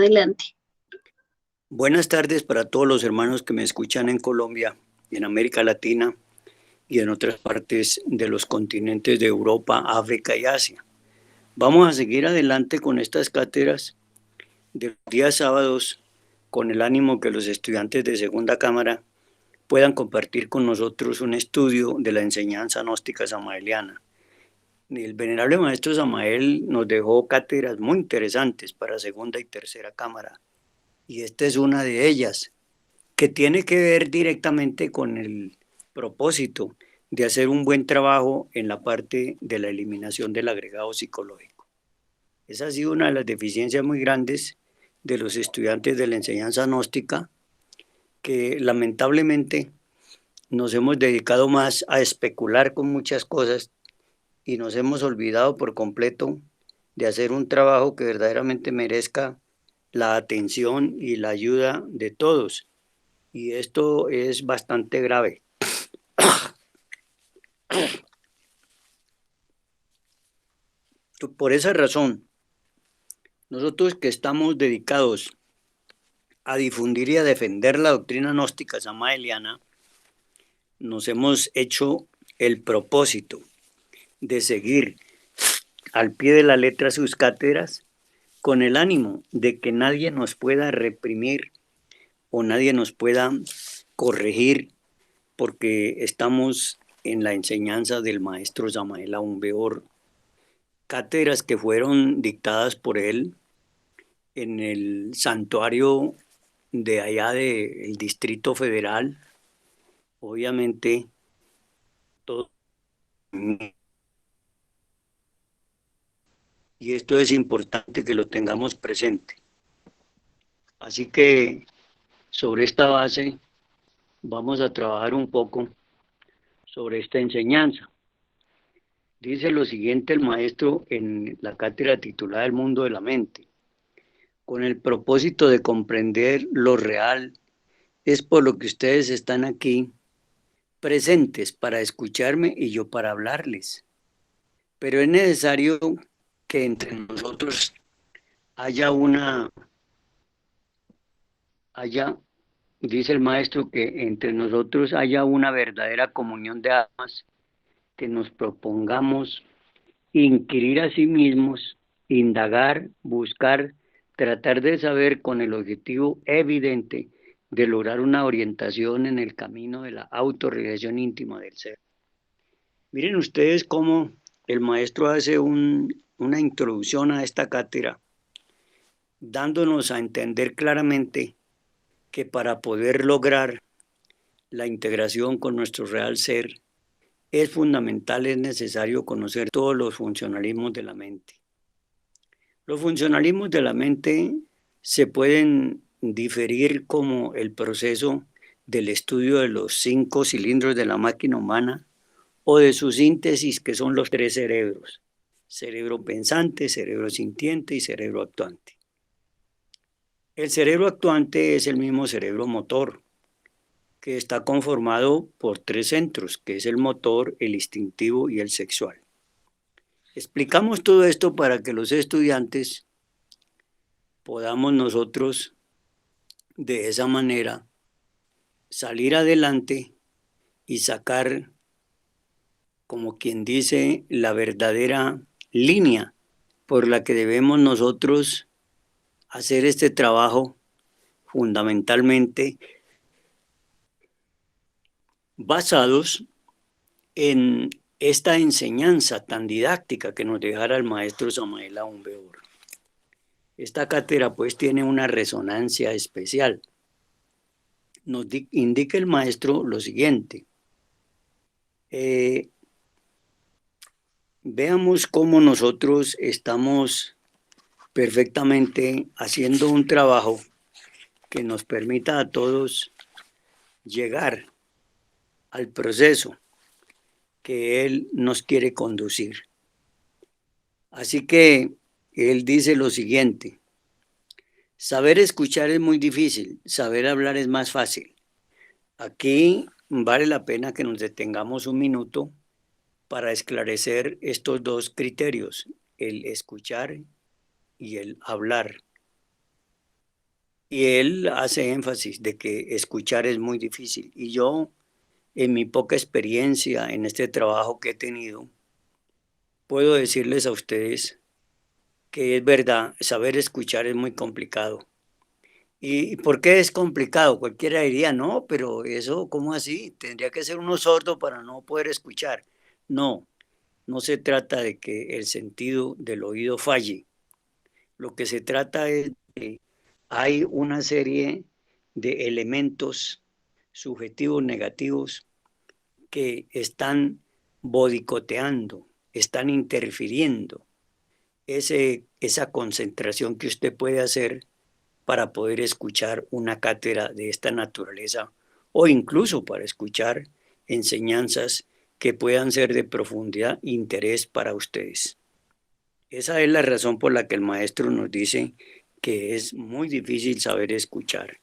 Adelante. Buenas tardes para todos los hermanos que me escuchan en Colombia, en América Latina y en otras partes de los continentes de Europa, África y Asia. Vamos a seguir adelante con estas cátedras de los días sábados con el ánimo que los estudiantes de segunda cámara puedan compartir con nosotros un estudio de la enseñanza gnóstica samaeliana. El venerable maestro Samael nos dejó cátedras muy interesantes para segunda y tercera cámara, y esta es una de ellas, que tiene que ver directamente con el propósito de hacer un buen trabajo en la parte de la eliminación del agregado psicológico. Esa ha sido una de las deficiencias muy grandes de los estudiantes de la enseñanza gnóstica, que lamentablemente nos hemos dedicado más a especular con muchas cosas y nos hemos olvidado por completo de hacer un trabajo que verdaderamente merezca la atención y la ayuda de todos. Y esto es bastante grave. Por esa razón, nosotros que estamos dedicados a difundir y a defender la doctrina gnóstica samaeliana, nos hemos hecho el propósito de seguir al pie de la letra sus cátedras con el ánimo de que nadie nos pueda reprimir o nadie nos pueda corregir porque estamos en la enseñanza del maestro Samael Aún Weor, cátedras que fueron dictadas por él en el santuario de allá del Distrito Federal, obviamente todo, y esto es importante que lo tengamos presente. Así que sobre esta base vamos a trabajar un poco sobre esta enseñanza. Dice lo siguiente el maestro en la cátedra titulada El mundo de la mente: con el propósito de comprender lo real, es por lo que ustedes están aquí presentes para escucharme y yo para hablarles. Pero es necesario que entre nosotros haya dice el maestro, que entre nosotros haya una verdadera comunión de almas, que nos propongamos inquirir a sí mismos, indagar, buscar, tratar de saber con el objetivo evidente de lograr una orientación en el camino de la autorrealización íntima del ser. Miren ustedes cómo el maestro hace una introducción a esta cátedra, dándonos a entender claramente que para poder lograr la integración con nuestro real ser, es fundamental, es necesario conocer todos los funcionalismos de la mente. Los funcionalismos de la mente se pueden diferir como el proceso del estudio de los 5 cilindros de la máquina humana o de su síntesis, que son los 3 cerebros: cerebro pensante, cerebro sintiente y cerebro actuante. El cerebro actuante es el mismo cerebro motor, que está conformado por 3 centros, que es el motor, el instintivo y el sexual. Explicamos todo esto para que los estudiantes podamos nosotros de esa manera salir adelante y sacar, como quien dice, la verdadera línea por la que debemos nosotros hacer este trabajo, fundamentalmente basados en esta enseñanza tan didáctica que nos dejara el maestro Samael Aún Weor. Esta cátedra pues tiene una resonancia especial. Nos indica el maestro lo siguiente: veamos cómo nosotros estamos perfectamente haciendo un trabajo que nos permita a todos llegar al proceso que él nos quiere conducir. Así que él dice lo siguiente: saber escuchar es muy difícil, saber hablar es más fácil. Aquí vale la pena que nos detengamos un minuto para esclarecer estos dos criterios, el escuchar y el hablar. Y él hace énfasis de que escuchar es muy difícil. Y yo, en mi poca experiencia en este trabajo que he tenido, puedo decirles a ustedes que es verdad, saber escuchar es muy complicado. ¿Y por qué es complicado? Cualquiera diría, no, pero eso, ¿cómo así? Tendría que ser uno sordo para no poder escuchar. No, no se trata de que el sentido del oído falle. Lo que se trata es de hay una serie de elementos subjetivos negativos que están boicoteando, están interfiriendo esa concentración que usted puede hacer para poder escuchar una cátedra de esta naturaleza o incluso para escuchar enseñanzas que puedan ser de profundidad e interés para ustedes. Esa es la razón por la que el maestro nos dice que es muy difícil saber escuchar.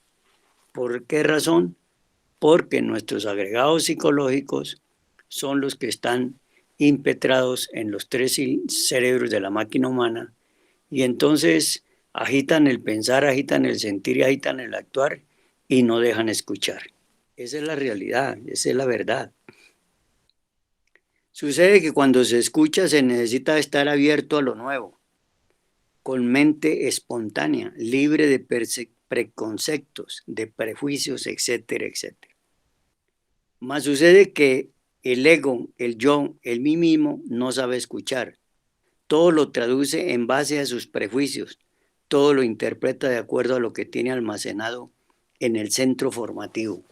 ¿Por qué razón? Porque nuestros agregados psicológicos son los que están impetrados en los tres cerebros de la máquina humana y entonces agitan el pensar, agitan el sentir y agitan el actuar y no dejan escuchar. Esa es la realidad, esa es la verdad. Sucede que cuando se escucha se necesita estar abierto a lo nuevo, con mente espontánea, libre de preconceptos, de prejuicios, etcétera, etcétera. Mas sucede que el ego, el yo, el mí mismo no sabe escuchar. Todo lo traduce en base a sus prejuicios, todo lo interpreta de acuerdo a lo que tiene almacenado en el centro formativo.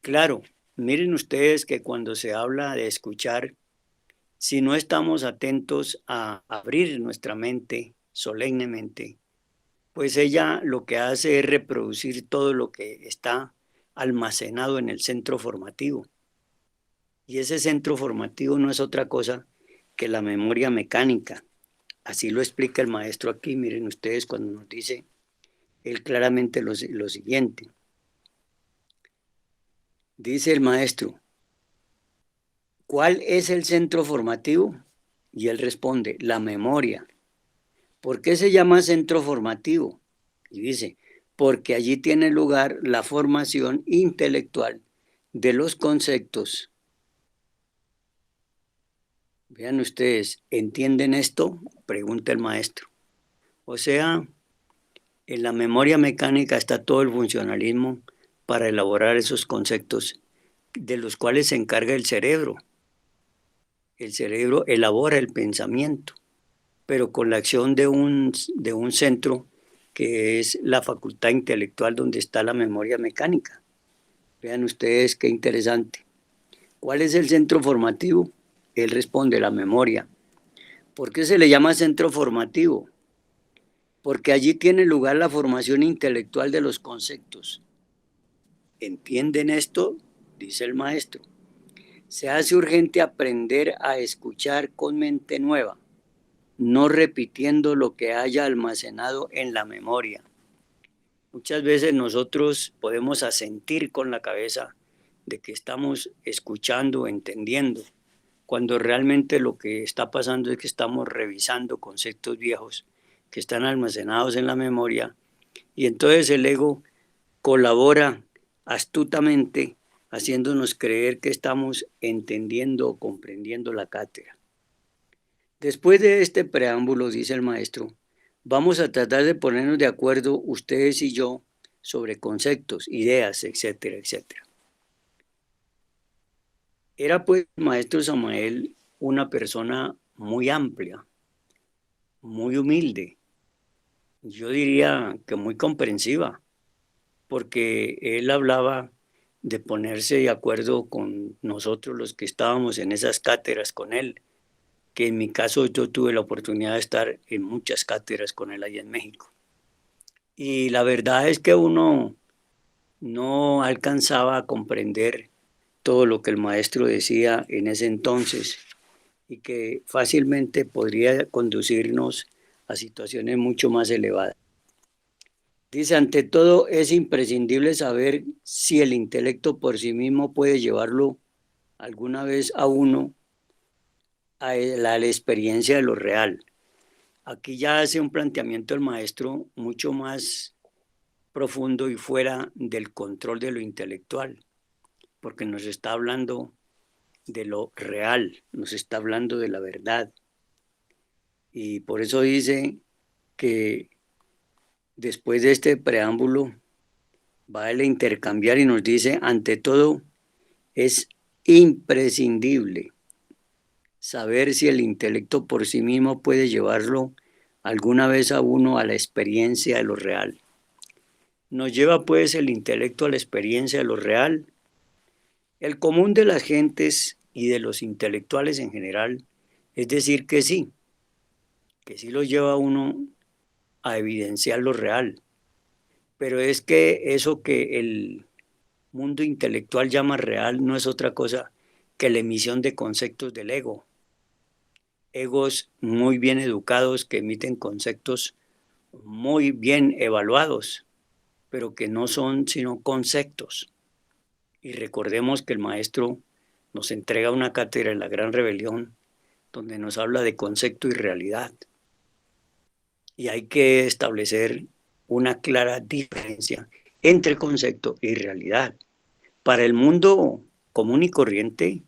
Claro, miren ustedes que cuando se habla de escuchar, si no estamos atentos a abrir nuestra mente solemnemente, pues ella lo que hace es reproducir todo lo que está almacenado en el centro formativo. Y ese centro formativo no es otra cosa que la memoria mecánica. Así lo explica el maestro aquí. Miren ustedes cuando nos dice él claramente lo siguiente. Dice el maestro, ¿cuál es el centro formativo? Y él responde, la memoria. ¿Por qué se llama centro formativo? Y dice, porque allí tiene lugar la formación intelectual de los conceptos. Vean ustedes, ¿entienden esto? Pregunta el maestro. O sea, en la memoria mecánica está todo el funcionalismo para elaborar esos conceptos de los cuales se encarga el cerebro. El cerebro elabora el pensamiento, pero con la acción de un centro que es la facultad intelectual donde está la memoria mecánica. Vean ustedes qué interesante. ¿Cuál es el centro formativo? Él responde, la memoria. ¿Por qué se le llama centro formativo? Porque allí tiene lugar la formación intelectual de los conceptos. ¿Entienden esto? Dice el maestro. Se hace urgente aprender a escuchar con mente nueva, no repitiendo lo que haya almacenado en la memoria. Muchas veces nosotros podemos asentir con la cabeza de que estamos escuchando, entendiendo, cuando realmente lo que está pasando es que estamos revisando conceptos viejos que están almacenados en la memoria y entonces el ego colabora astutamente haciéndonos creer que estamos entendiendo o comprendiendo la cátedra. Después de este preámbulo, dice el maestro, vamos a tratar de ponernos de acuerdo ustedes y yo sobre conceptos, ideas, etcétera, etcétera. Era pues el maestro Samael una persona muy amplia, muy humilde, yo diría que muy comprensiva, porque él hablaba de ponerse de acuerdo con nosotros los que estábamos en esas cátedras con él, que en mi caso yo tuve la oportunidad de estar en muchas cátedras con él allá en México. Y la verdad es que uno no alcanzaba a comprender todo lo que el maestro decía en ese entonces y que fácilmente podría conducirnos a situaciones mucho más elevadas. Dice, ante todo es imprescindible saber si el intelecto por sí mismo puede llevarlo alguna vez a uno a la experiencia de lo real. Aquí ya hace un planteamiento el maestro mucho más profundo y fuera del control de lo intelectual, porque nos está hablando de lo real, nos está hablando de la verdad. Y por eso dice que después de este preámbulo va a intercambiar y nos dice, ante todo, es imprescindible saber si el intelecto por sí mismo puede llevarlo alguna vez a uno a la experiencia de lo real. Nos lleva pues el intelecto a la experiencia de lo real. El común de las gentes y de los intelectuales en general es decir que sí lo lleva a uno a evidenciar lo real. Pero es que eso que el mundo intelectual llama real no es otra cosa que la emisión de conceptos del ego. Egos muy bien educados que emiten conceptos muy bien evaluados, pero que no son sino conceptos. Y recordemos que el maestro nos entrega una cátedra en la Gran Rebelión donde nos habla de concepto y realidad. Y hay que establecer una clara diferencia entre concepto y realidad. Para el mundo común y corriente,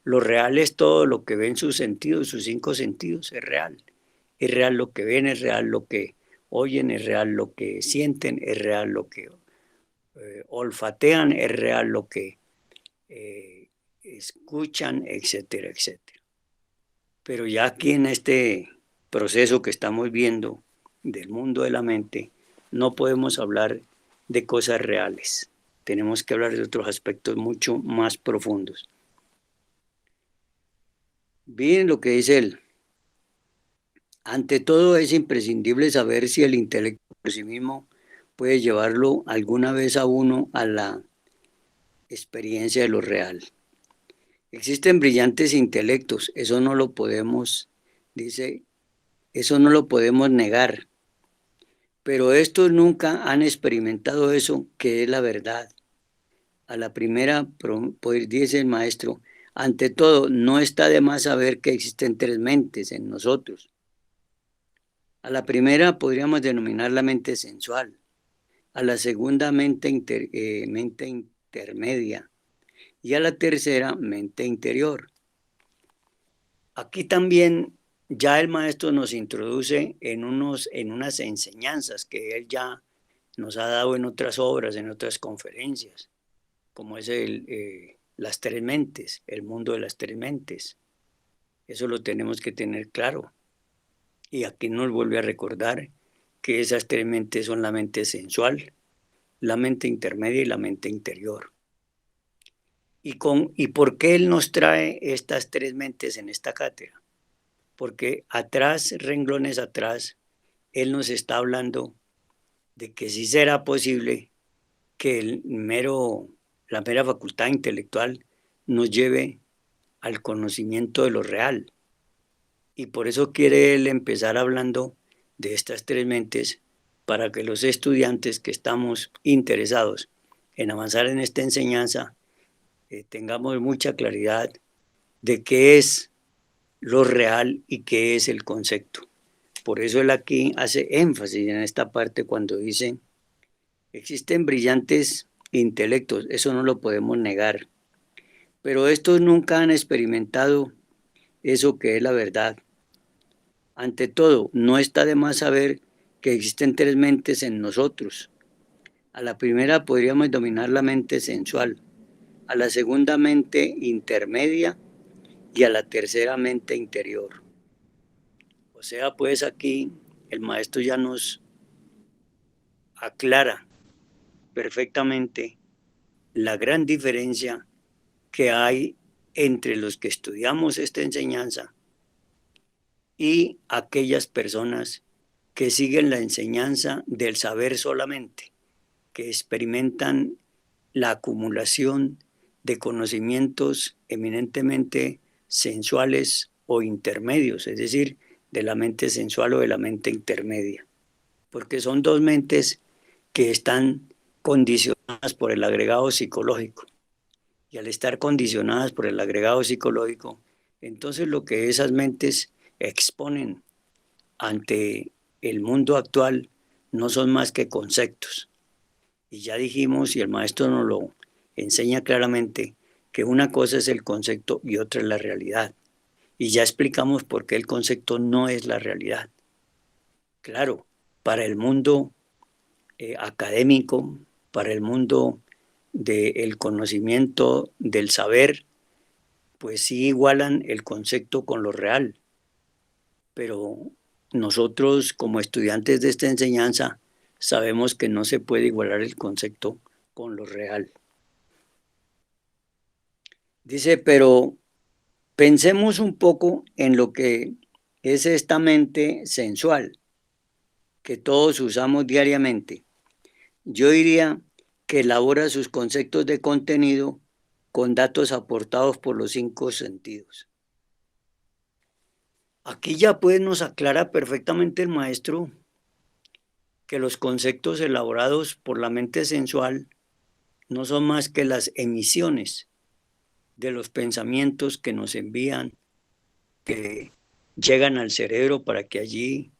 lo real es todo lo que ven sus sentidos, sus cinco sentidos, es real. Es real lo que ven, es real lo que oyen, es real lo que sienten, es real lo que olfatean, es real lo que escuchan, etcétera, etcétera. Pero ya aquí en este proceso que estamos viendo del mundo de la mente, no podemos hablar de cosas reales. Tenemos que hablar de otros aspectos mucho más profundos. Miren lo que dice él. Ante todo es imprescindible saber si el intelecto por sí mismo puede llevarlo alguna vez a uno a la experiencia de lo real. Existen brillantes intelectos, eso no lo podemos, dice, eso no lo podemos negar, pero estos nunca han experimentado eso que es la verdad. A la primera, pues, dice el maestro, ante todo, no está de más saber que existen tres mentes en nosotros. A la primera podríamos denominar la mente sensual, a la segunda mente intermedia y a la tercera mente interior. Aquí también ya el maestro nos introduce en unas enseñanzas que él ya nos ha dado en otras obras, en otras conferencias, como es las tres mentes, el mundo de las tres mentes. Eso lo tenemos que tener claro. Y aquí nos vuelve a recordar que esas tres mentes son la mente sensual, la mente intermedia y la mente interior. ¿Y por qué él nos trae estas tres mentes en esta cátedra? Porque atrás, renglones atrás, él nos está hablando de que sí será posible que la mera facultad intelectual nos lleve al conocimiento de lo real. Y por eso quiere él empezar hablando de estas tres mentes para que los estudiantes que estamos interesados en avanzar en esta enseñanza tengamos mucha claridad de qué es lo real y qué es el concepto. Por eso él aquí hace énfasis en esta parte cuando dice, existen brillantes intelectos, eso no lo podemos negar, pero estos nunca han experimentado eso que es la verdad. Ante todo, no está de más saber que existen tres mentes en nosotros. A la primera podríamos dominar la mente sensual, a la segunda mente intermedia y a la tercera mente interior. O sea, pues aquí el maestro ya nos aclara perfectamente la gran diferencia que hay entre los que estudiamos esta enseñanza y aquellas personas que siguen la enseñanza del saber solamente, que experimentan la acumulación de conocimientos eminentemente sensuales o intermedios, es decir, de la mente sensual o de la mente intermedia, porque son dos mentes que están condicionadas por el agregado psicológico. Y al estar condicionadas por el agregado psicológico, entonces lo que esas mentes exponen ante el mundo actual no son más que conceptos. Y ya dijimos, y el maestro nos lo enseña claramente, que una cosa es el concepto y otra es la realidad. Y ya explicamos por qué el concepto no es la realidad. Claro, para el mundo académico, para el mundo del conocimiento, del saber, pues sí igualan el concepto con lo real. Pero nosotros como estudiantes de esta enseñanza sabemos que no se puede igualar el concepto con lo real. Dice, pero pensemos un poco en lo que es esta mente sensual que todos usamos diariamente. Yo diría que elabora sus conceptos de contenido con datos aportados por los cinco sentidos. Aquí ya pues nos aclara perfectamente el maestro que los conceptos elaborados por la mente sensual no son más que las emisiones de los pensamientos que nos envían, que llegan al cerebro para que allí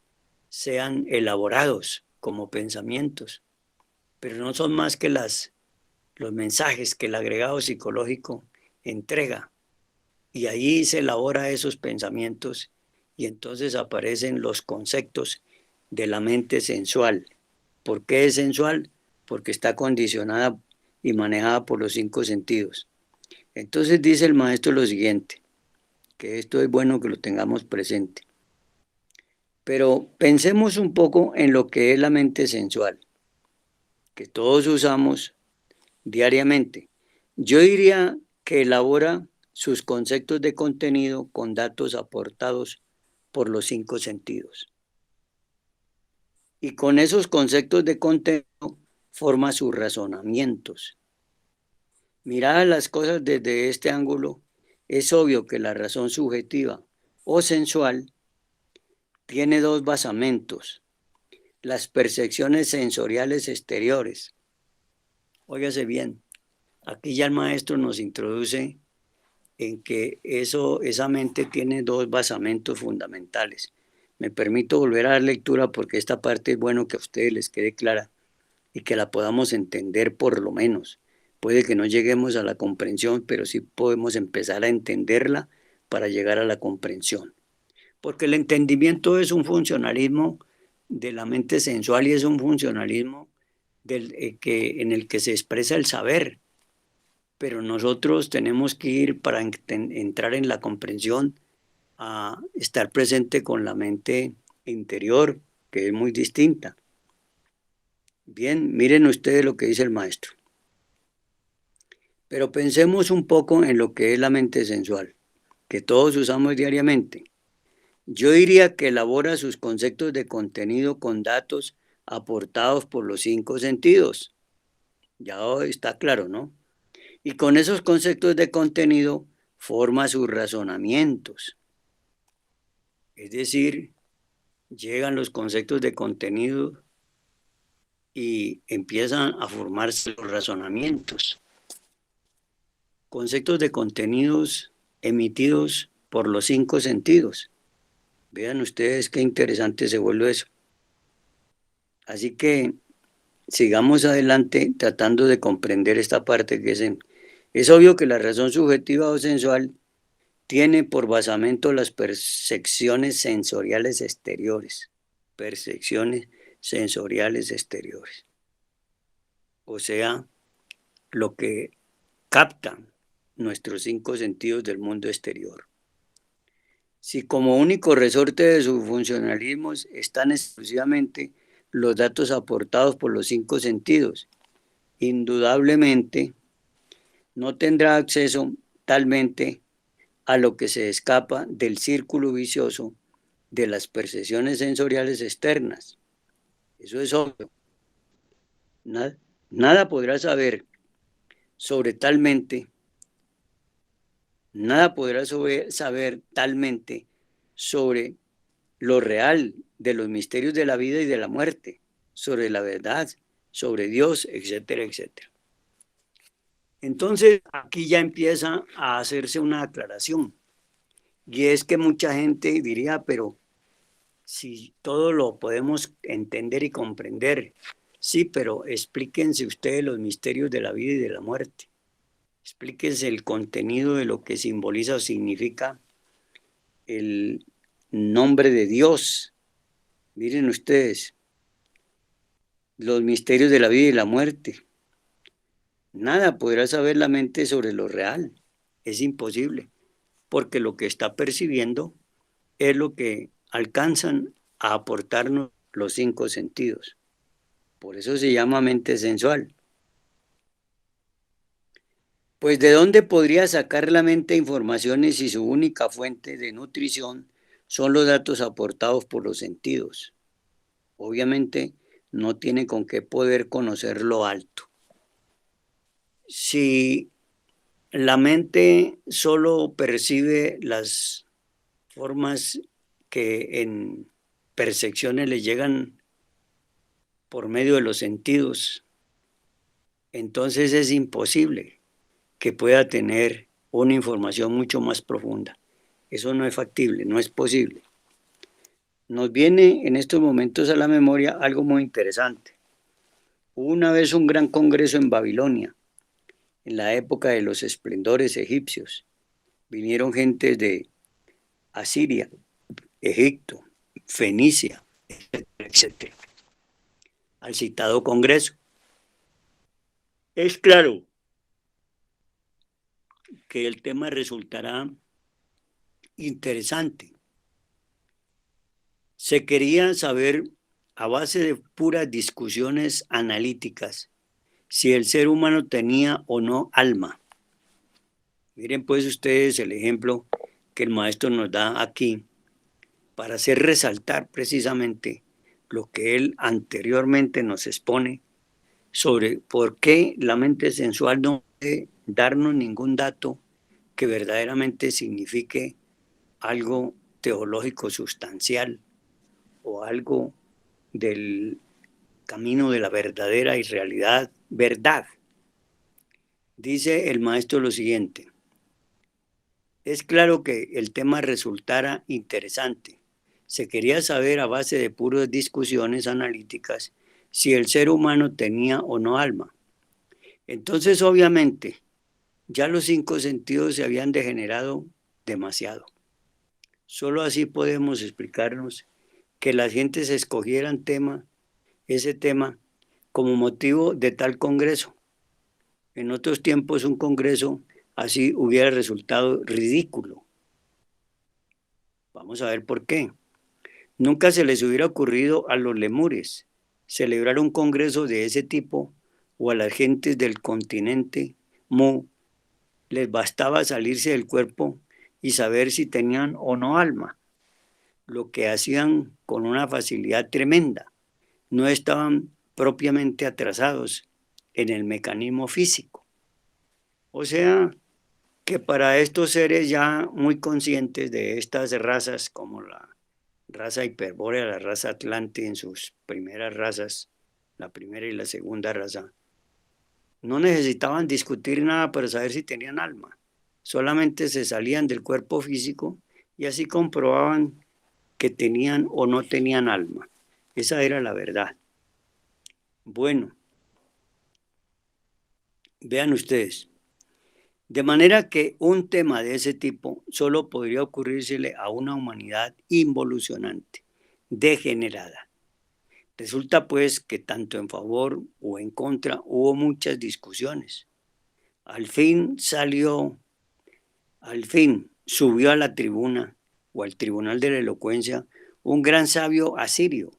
sean elaborados como pensamientos, pero no son más que los mensajes que el agregado psicológico entrega. Y ahí se elabora esos pensamientos y entonces aparecen los conceptos de la mente sensual. ¿Por qué es sensual? Porque está condicionada y manejada por los cinco sentidos. Entonces dice el maestro lo siguiente, que esto es bueno que lo tengamos presente. Pero pensemos un poco en lo que es la mente sensual, que todos usamos diariamente. Yo diría que elabora sus conceptos de contenido con datos aportados por los cinco sentidos. Y con esos conceptos de contenido forma sus razonamientos. Miradas las cosas desde este ángulo, es obvio que la razón subjetiva o sensual tiene dos basamentos: las percepciones sensoriales exteriores. Óigase bien, aquí ya el maestro nos introduce en que esa mente tiene dos basamentos fundamentales. Me permito volver a dar lectura porque esta parte es bueno que a ustedes les quede clara y que la podamos entender por lo menos. Puede que no lleguemos a la comprensión, pero sí podemos empezar a entenderla para llegar a la comprensión. Porque el entendimiento es un funcionalismo de la mente sensual y es un funcionalismo en el que se expresa el saber, pero nosotros tenemos que ir para entrar en la comprensión a estar presente con la mente interior, que es muy distinta. Bien, miren ustedes lo que dice el maestro. Pero pensemos un poco en lo que es la mente sensual, que todos usamos diariamente. Yo diría que elabora sus conceptos de contenido con datos aportados por los cinco sentidos. Ya está claro, ¿no? Y con esos conceptos de contenido forma sus razonamientos. Es decir, llegan los conceptos de contenido y empiezan a formarse los razonamientos. Conceptos de contenidos emitidos por los cinco sentidos. Vean ustedes qué interesante se vuelve eso. Así que sigamos adelante tratando de comprender esta parte que es obvio que la razón subjetiva o sensual tiene por basamento las percepciones sensoriales exteriores. Percepciones sensoriales exteriores. O sea, lo que captan nuestros cinco sentidos del mundo exterior. Si como único resorte de sus funcionalismos están exclusivamente los datos aportados por los cinco sentidos, indudablemente no tendrá acceso talmente a lo que se escapa del círculo vicioso de las percepciones sensoriales externas. Eso es obvio. Nada podrá saber sobre talmente, nada podrá saber talmente sobre lo real de los misterios de la vida y de la muerte, sobre la verdad, sobre Dios, etcétera, etcétera. Entonces, aquí ya empieza a hacerse una aclaración, y es que mucha gente diría, pero si todo lo podemos entender y comprender, Sí, pero explíquense ustedes los misterios de la vida y de la muerte. Explíquense el contenido de lo que simboliza o significa el nombre de Dios. Miren ustedes, los misterios de la vida y la muerte. Nada podrá saber la mente sobre lo real. Es imposible, porque lo que está percibiendo es lo que alcanzan a aportarnos los cinco sentidos. Por eso se llama mente sensual. Pues ¿de dónde podría sacar la mente informaciones si su única fuente de nutrición son los datos aportados por los sentidos? Obviamente no tiene con qué poder conocer lo alto. Si la mente solo percibe las formas que en percepciones le llegan por medio de los sentidos, entonces es imposible que pueda tener una información mucho más profunda. Eso no es factible, no es posible. Nos viene en estos momentos a la memoria algo muy interesante. Hubo una vez un gran congreso en Babilonia, en la época de los esplendores egipcios. Vinieron gentes de Asiria, Egipto, Fenicia, etcétera, al citado congreso. Es claro que el tema resultará interesante. Se quería saber, a base de puras discusiones analíticas, si el ser humano tenía o no alma. Miren pues ustedes el ejemplo que el maestro nos da aquí para hacer resaltar precisamente lo que él anteriormente nos expone sobre por qué la mente sensual no puede darnos ningún dato que verdaderamente signifique algo teológico sustancial o algo del camino de la verdadera y realidad, verdad. Dice el maestro lo siguiente: es claro que el tema resultara interesante. Se quería saber a base de puras discusiones analíticas si el ser humano tenía o no alma. Entonces, obviamente, ya los cinco sentidos se habían degenerado demasiado. Solo así podemos explicarnos que las gentes escogieran ese tema como motivo de tal congreso. En otros tiempos un congreso así hubiera resultado ridículo. Vamos a ver por qué. Nunca se les hubiera ocurrido a los lemures celebrar un congreso de ese tipo, o a las gentes del continente Mu les bastaba salirse del cuerpo y saber si tenían o no alma, lo que hacían con una facilidad tremenda. No estaban propiamente atrasados en el mecanismo físico. O sea, que para estos seres ya muy conscientes de estas razas, como la raza hiperbórea, la raza atlante en sus primeras razas, la primera y la segunda raza, no necesitaban discutir nada para saber si tenían alma. Solamente se salían del cuerpo físico y así comprobaban que tenían o no tenían alma. Esa era la verdad. Bueno, vean ustedes. De manera que un tema de ese tipo solo podría ocurrírsele a una humanidad involucionante, degenerada. Resulta pues que tanto en favor o en contra hubo muchas discusiones. Al fin subió a la tribuna o al tribunal de la elocuencia un gran sabio asirio.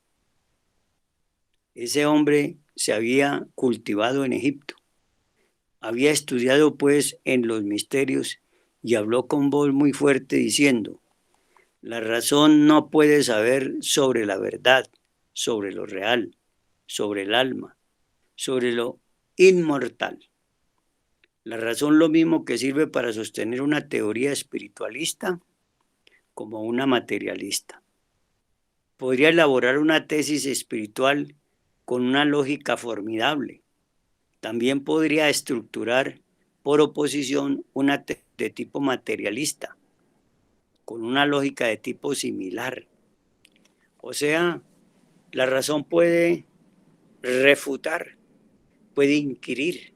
Ese hombre se había cultivado en Egipto. Había estudiado pues en los misterios y habló con voz muy fuerte diciendo: la razón no puede saber sobre la verdad, sobre lo real, sobre el alma, sobre lo inmortal. La razón lo mismo que sirve para sostener una teoría espiritualista como una materialista. Podría elaborar una tesis espiritual con una lógica formidable. También podría estructurar por oposición una de tipo materialista, con una lógica de tipo similar. O sea, la razón puede refutar, puede inquirir,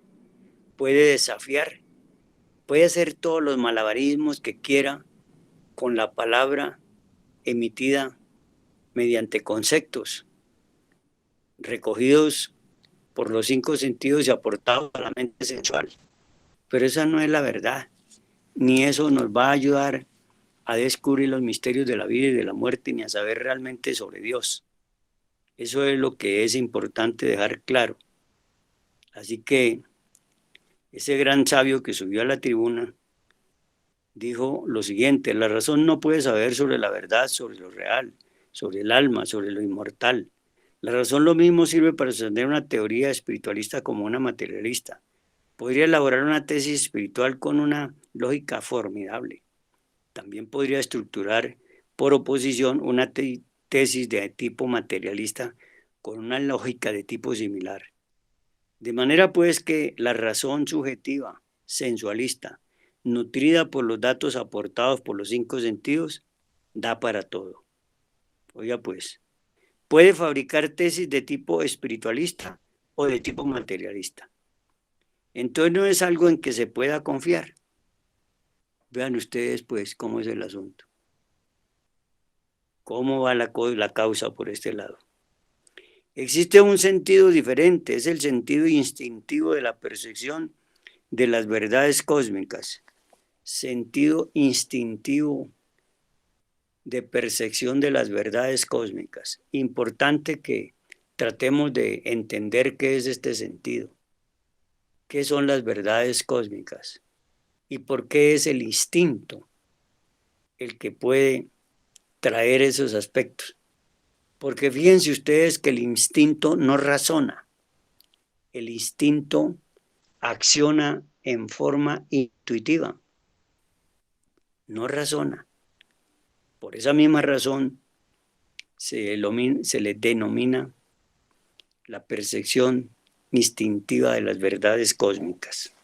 puede desafiar, puede hacer todos los malabarismos que quiera con la palabra emitida mediante conceptos recogidos por los cinco sentidos y aportados a la mente sensual. Pero esa no es la verdad, ni eso nos va a ayudar a descubrir los misterios de la vida y de la muerte, ni a saber realmente sobre Dios. Eso es lo que es importante dejar claro. Así que ese gran sabio que subió a la tribuna dijo lo siguiente: la razón no puede saber sobre la verdad, sobre lo real, sobre el alma, sobre lo inmortal. La razón lo mismo sirve para sostener una teoría espiritualista como una materialista. Podría elaborar una tesis espiritual con una lógica formidable. También podría estructurar por oposición una tesis de tipo materialista con una lógica de tipo similar. De manera pues que la razón subjetiva, sensualista, nutrida por los datos aportados por los cinco sentidos, da para todo. Oiga pues, puede fabricar tesis de tipo espiritualista o de tipo materialista. Entonces no es algo en que se pueda confiar. Vean ustedes pues cómo es el asunto. ¿Cómo va la causa por este lado? Existe un sentido diferente, es el sentido instintivo de la percepción de las verdades cósmicas. Sentido instintivo de percepción de las verdades cósmicas. Importante que tratemos de entender qué es este sentido, qué son las verdades cósmicas y por qué es el instinto el que puede traer esos aspectos. Porque fíjense ustedes que el instinto no razona, el instinto acciona en forma intuitiva, no razona. Por esa misma razón se le denomina la percepción instintiva de las verdades cósmicas.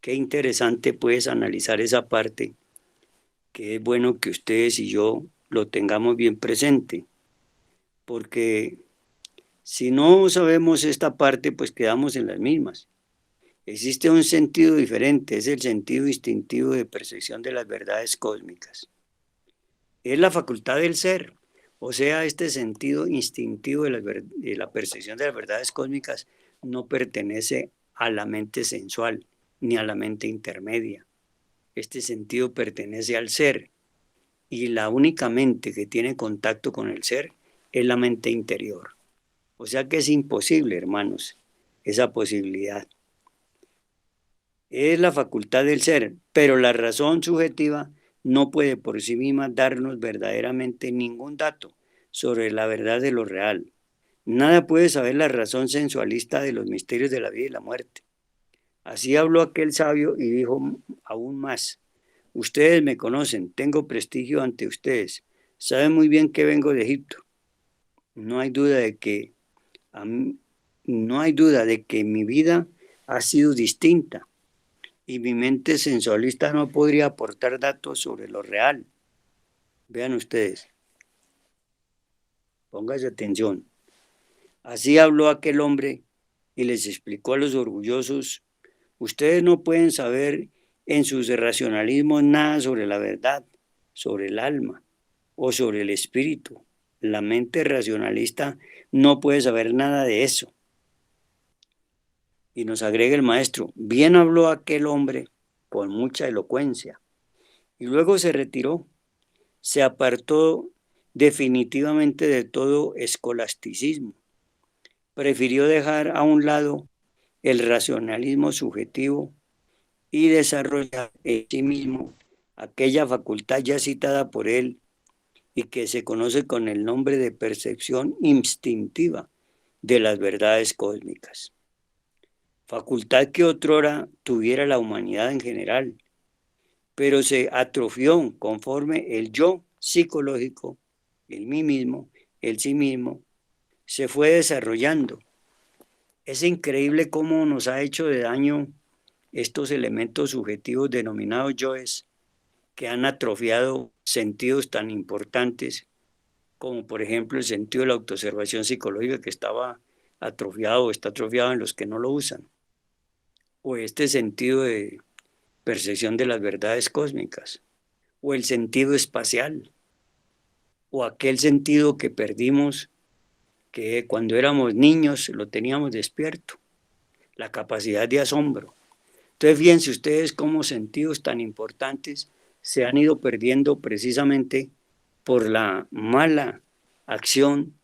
Qué interesante pues analizar esa parte, que es bueno que ustedes y yo lo tengamos bien presente, porque si no sabemos esta parte, pues quedamos en las mismas. Existe un sentido diferente, es el sentido instintivo de percepción de las verdades cósmicas. Es la facultad del ser, o sea, este sentido instintivo de la percepción de las verdades cósmicas no pertenece a la mente sensual ni a la mente intermedia. Este sentido pertenece al ser, y la única mente que tiene contacto con el ser es la mente interior. O sea que es imposible, hermanos, esa posibilidad. Es la facultad del ser, pero la razón subjetiva no puede por sí misma darnos verdaderamente ningún dato sobre la verdad de lo real. Nada puede saber la razón sensualista de los misterios de la vida y la muerte. Así habló aquel sabio y dijo aún más: ustedes me conocen, tengo prestigio ante ustedes, saben muy bien que vengo de Egipto. No hay duda de que no hay duda de que mi vida ha sido distinta y mi mente sensualista no podría aportar datos sobre lo real. Vean ustedes, pónganse atención. Así habló aquel hombre y les explicó a los orgullosos: ustedes no pueden saber en sus racionalismos nada sobre la verdad, sobre el alma o sobre el espíritu. La mente racionalista no puede saber nada de eso. Y nos agrega el maestro: bien habló aquel hombre con mucha elocuencia. Y luego se retiró, se apartó definitivamente de todo escolasticismo. Prefirió dejar a un lado el racionalismo subjetivo y desarrollar en sí mismo aquella facultad ya citada por él y que se conoce con el nombre de percepción instintiva de las verdades cósmicas. Facultad que otrora tuviera la humanidad en general, pero se atrofió conforme el yo psicológico, el mí mismo, el sí mismo, se fue desarrollando. Es increíble cómo nos ha hecho de daño estos elementos subjetivos denominados yoes, que han atrofiado sentidos tan importantes como por ejemplo el sentido de la autoobservación psicológica, que estaba atrofiado o está atrofiado en los que no lo usan. O este sentido de percepción de las verdades cósmicas, o el sentido espacial, o aquel sentido que perdimos que cuando éramos niños lo teníamos despierto, la capacidad de asombro. Entonces, fíjense ustedes cómo sentidos tan importantes se han ido perdiendo precisamente por la mala acción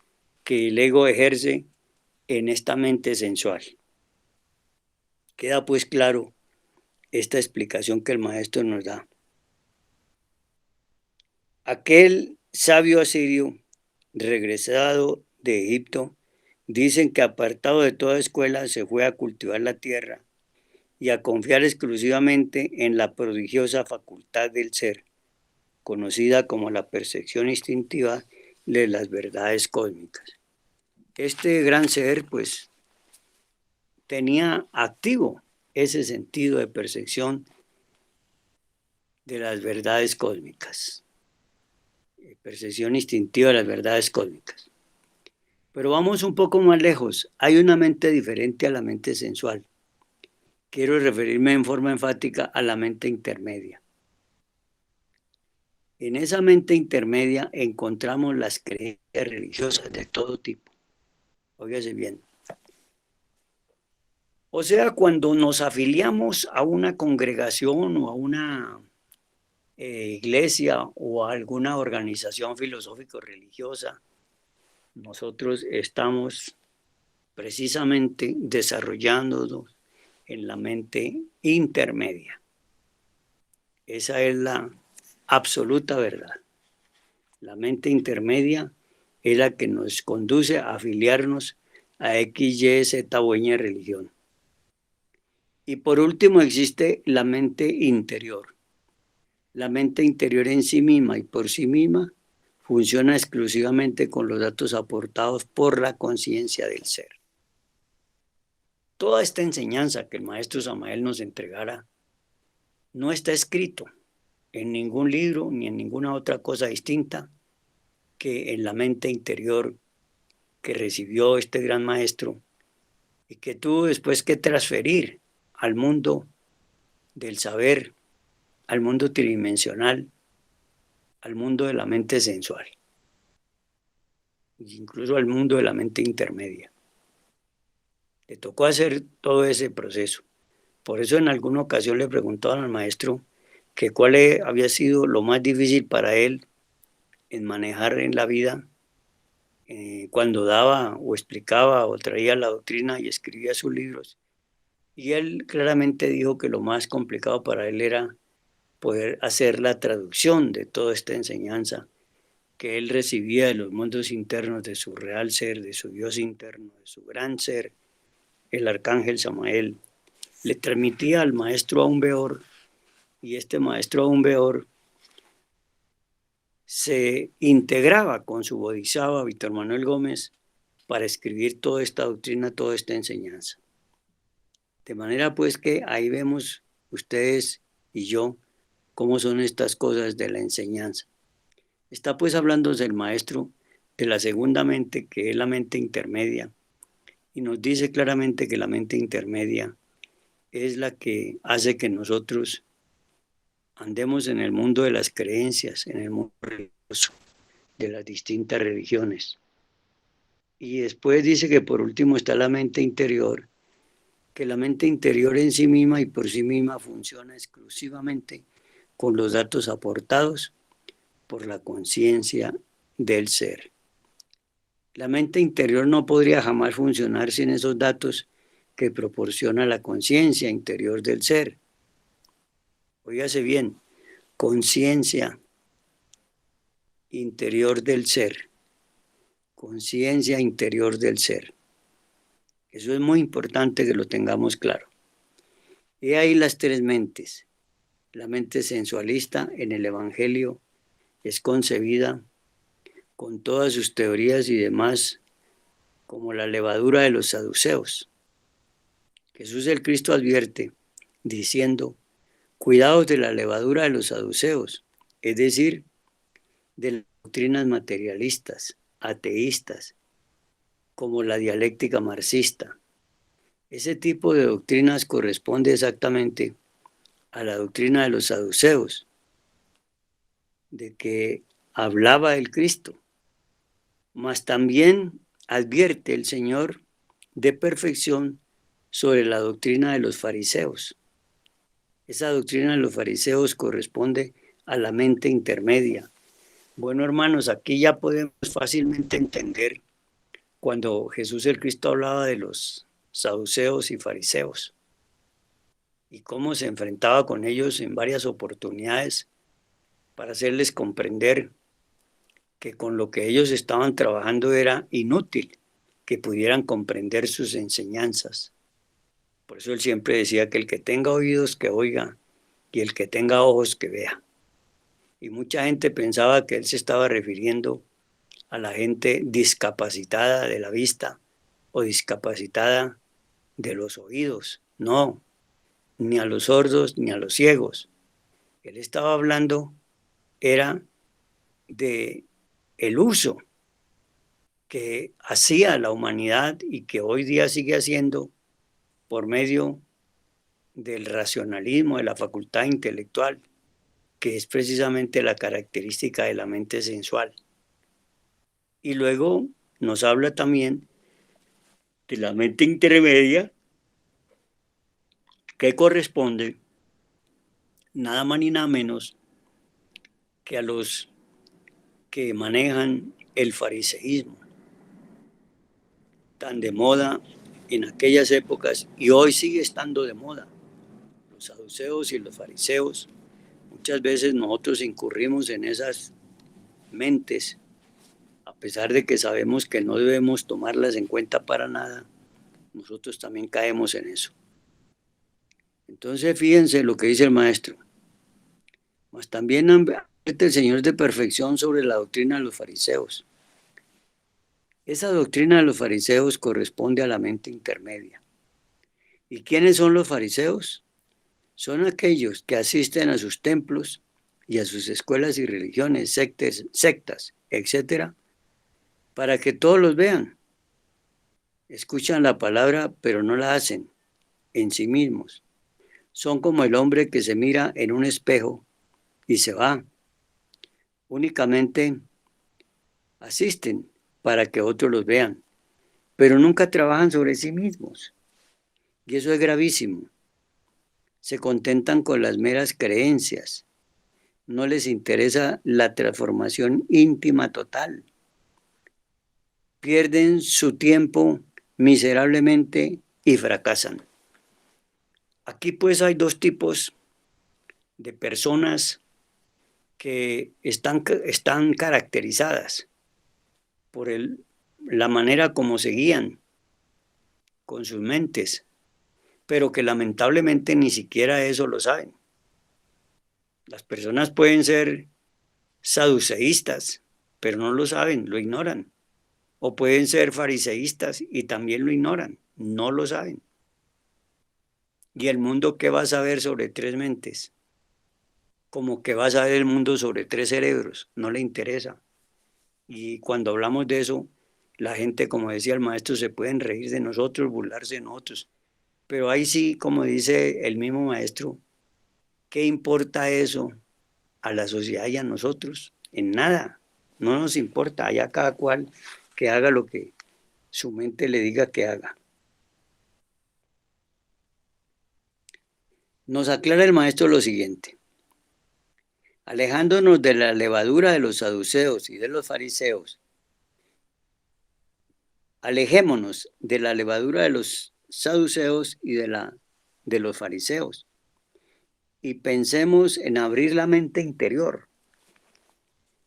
que el ego ejerce en esta mente sensual. Queda pues claro esta explicación que el maestro nos da. Aquel sabio asirio, regresado de Egipto, dicen que apartado de toda escuela se fue a cultivar la tierra y a confiar exclusivamente en la prodigiosa facultad del ser, conocida como la percepción instintiva de las verdades cósmicas. Este gran ser, pues, tenía activo ese sentido de percepción de las verdades cósmicas, percepción instintiva de las verdades cósmicas. Pero vamos un poco más lejos. Hay una mente diferente a la mente sensual. Quiero referirme en forma enfática a la mente intermedia. En esa mente intermedia encontramos las creencias religiosas de todo tipo. Óigase bien. O sea, cuando nos afiliamos a una congregación o a una iglesia o a alguna organización filosófico-religiosa, nosotros estamos precisamente desarrollándonos en la mente intermedia. Esa es la absoluta verdad. La mente intermedia es la que nos conduce a afiliarnos a X, Y, Z o Ñ religión. Y por último existe la mente interior. La mente interior en sí misma y por sí misma funciona exclusivamente con los datos aportados por la conciencia del ser. Toda esta enseñanza que el maestro Samael nos entregara no está escrito en ningún libro ni en ninguna otra cosa distinta que en la mente interior que recibió este gran maestro y que tuvo después que transferir al mundo del saber, al mundo tridimensional, al mundo de la mente sensual, incluso al mundo de la mente intermedia. Le tocó hacer todo ese proceso. Por eso en alguna ocasión le preguntaban al maestro que cuál había sido lo más difícil para él en manejar en la vida cuando daba o explicaba o traía la doctrina y escribía sus libros. Y él claramente dijo que lo más complicado para él era poder hacer la traducción de toda esta enseñanza que él recibía de los mundos internos de su real ser, de su Dios interno, de su gran ser, el arcángel Samael. Le transmitía al maestro Aún Weor y este maestro Aún Weor se integraba con su bodhisattva Víctor Manuel Gómez para escribir toda esta doctrina, toda esta enseñanza. De manera pues que ahí vemos ustedes y yo cómo son estas cosas de la enseñanza. Está pues hablando del maestro de la segunda mente, que es la mente intermedia, y nos dice claramente que la mente intermedia es la que hace que nosotros andemos en el mundo de las creencias, en el mundo religioso de las distintas religiones. Y después dice que por último está la mente interior, que la mente interior en sí misma y por sí misma funciona exclusivamente con los datos aportados por la conciencia del ser. La mente interior no podría jamás funcionar sin esos datos que proporciona la conciencia interior del ser. Óigase bien, conciencia interior del ser, conciencia interior del ser. Eso es muy importante que lo tengamos claro. Y ahí las tres mentes. La mente sensualista en el Evangelio es concebida con todas sus teorías y demás como la levadura de los saduceos. Jesús el Cristo advierte diciendo, cuidaos de la levadura de los saduceos, es decir, de las doctrinas materialistas, ateístas, como la dialéctica marxista. Ese tipo de doctrinas corresponde exactamente a la doctrina de los saduceos, de que hablaba el Cristo, mas también advierte el Señor de perfección sobre la doctrina de los fariseos. Esa doctrina de los fariseos corresponde a la mente intermedia. Bueno, hermanos, aquí ya podemos fácilmente entender cuando Jesús el Cristo hablaba de los saduceos y fariseos y cómo se enfrentaba con ellos en varias oportunidades para hacerles comprender que con lo que ellos estaban trabajando era inútil que pudieran comprender sus enseñanzas. Por eso él siempre decía que el que tenga oídos que oiga y el que tenga ojos que vea. Y mucha gente pensaba que él se estaba refiriendo a la gente discapacitada de la vista o discapacitada de los oídos. No, ni a los sordos ni a los ciegos. Él estaba hablando era de el uso que hacía la humanidad y que hoy día sigue haciendo por medio del racionalismo, de la facultad intelectual, que es precisamente la característica de la mente sensual. Y luego nos habla también de la mente intermedia, que corresponde nada más ni nada menos que a los que manejan el fariseísmo, tan de moda en aquellas épocas y hoy sigue estando de moda. Los saduceos y los fariseos, muchas veces nosotros incurrimos en esas mentes, a pesar de que sabemos que no debemos tomarlas en cuenta para nada, nosotros también caemos en eso. Entonces fíjense lo que dice el maestro. Mas también advierte el Señor de perfección sobre la doctrina de los fariseos. Esa doctrina de los fariseos corresponde a la mente intermedia. ¿Y quiénes son los fariseos? Son aquellos que asisten a sus templos y a sus escuelas y religiones, sectas, etcétera, para que todos los vean. Escuchan la palabra, pero no la hacen en sí mismos. Son como el hombre que se mira en un espejo y se va. Únicamente asisten para que otros los vean, pero nunca trabajan sobre sí mismos. Y eso es gravísimo. Se contentan con las meras creencias. No les interesa la transformación íntima total. Pierden su tiempo miserablemente y fracasan. Aquí pues hay dos tipos de personas que están caracterizadas por la manera como se guían con sus mentes, pero que lamentablemente ni siquiera eso lo saben. Las personas pueden ser saduceístas, pero no lo saben, lo ignoran. O pueden ser fariseístas y también lo ignoran, no lo saben. ¿Y el mundo qué va a saber sobre tres mentes? Como que va a saber el mundo sobre tres cerebros, no le interesa. Y cuando hablamos de eso, la gente, como decía el maestro, se pueden reír de nosotros, burlarse de nosotros. Pero ahí sí, como dice el mismo maestro, ¿qué importa eso a la sociedad y a nosotros? En nada, no nos importa, allá cada cual que haga lo que su mente le diga que haga. Nos aclara el maestro lo siguiente: alejándonos de la levadura de los saduceos y de los fariseos, alejémonos de la levadura de los saduceos y de los fariseos y pensemos en abrir la mente interior.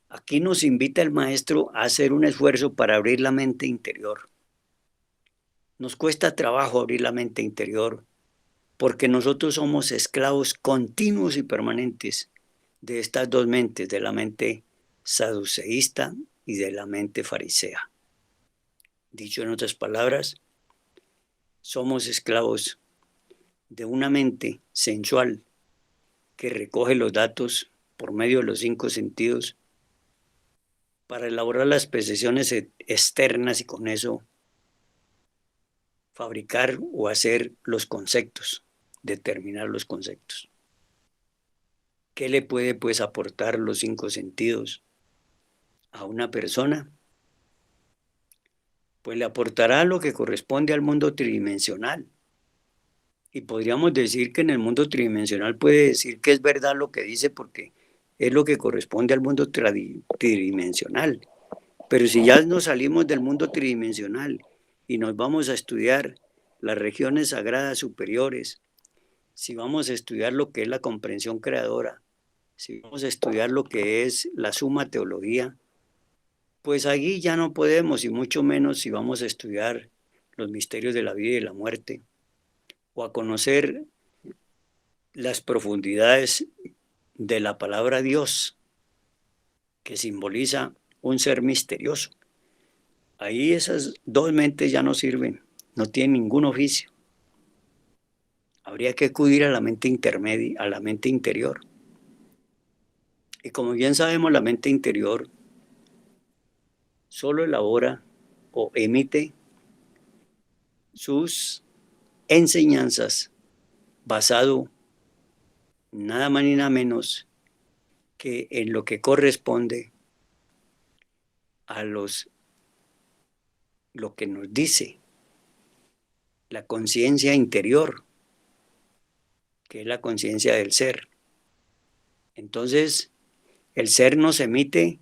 Aquí nos invita el maestro a hacer un esfuerzo para abrir la mente interior. Nos cuesta trabajo abrir la mente interior porque nosotros somos esclavos continuos y permanentes de estas dos mentes, de la mente saduceísta y de la mente farisea. Dicho en otras palabras, somos esclavos de una mente sensual que recoge los datos por medio de los cinco sentidos para elaborar las percepciones externas y con eso fabricar o hacer los conceptos, determinar los conceptos. ¿Qué le puede pues aportar los 5 sentidos a una persona? Pues le aportará lo que corresponde al mundo tridimensional. Y podríamos decir que en el mundo tridimensional puede decir que es verdad lo que dice porque es lo que corresponde al mundo tridimensional. Pero si ya nos salimos del mundo tridimensional y nos vamos a estudiar las regiones sagradas superiores, si vamos a estudiar lo que es la comprensión creadora, si vamos a estudiar lo que es la suma teología, pues allí ya no podemos, y mucho menos si vamos a estudiar los misterios de la vida y la muerte, o a conocer las profundidades de la palabra Dios, que simboliza un ser misterioso. Ahí esas dos mentes ya no sirven, no tienen ningún oficio. Habría que acudir a la mente intermedia, a la mente interior. Y como bien sabemos, la mente interior solo elabora o emite sus enseñanzas basado nada más ni nada menos que en lo que corresponde a lo que nos dice la conciencia interior, que es la conciencia del ser. Entonces, el ser nos emite